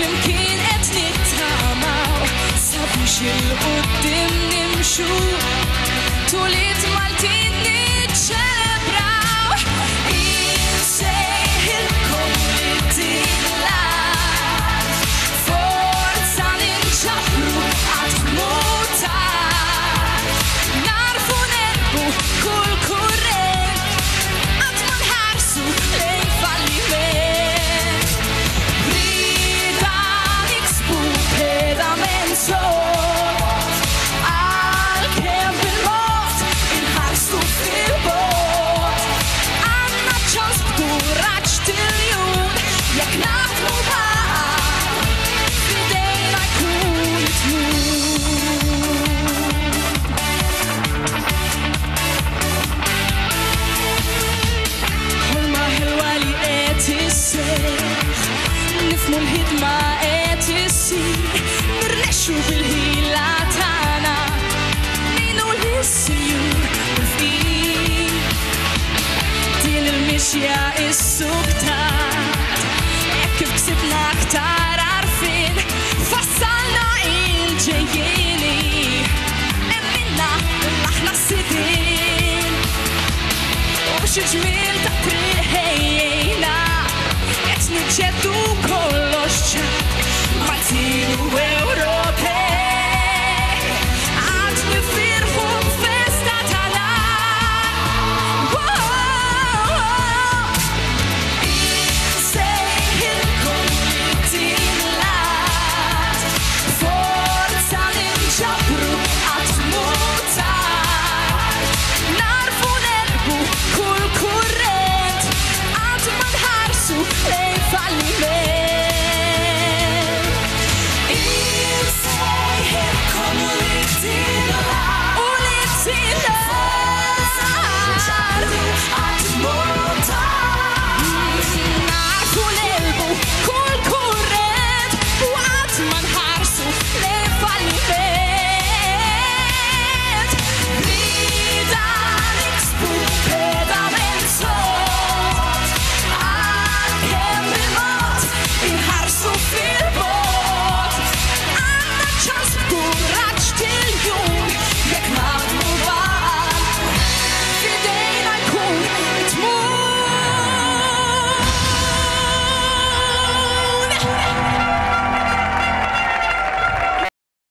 flimkien qed nittamaw sabiex il-qudiem nimxu tuliet Maltin niċċelebraw. Insejħilkom li din l-art forza ninġabru għad mutar narfu nerbu kull kurrent għad ma nħarsu lejn falliment. Rida niksbu pedament sod għal-kem bil-mod inħarsu fil-bot għanna ċans b'kuraġġ tiljun jekk naħdmu b'għaql f'idejna jkun it-tmum. Ħolma ħilwa li qed isseħħ nifhmu l-ħidma qed issir nirnexxu bil-ħila tagħna ngħinu lis-Sinjur bil-fqir. Din il-mixja is-suktat hekk kif ksibna aktar għarfien fassalna il-ġejjieni emminna l-aħna s-sidien u biex il-ġmiel ta' triq ħejjejna qed niġġieldu kollox ċar Maltin u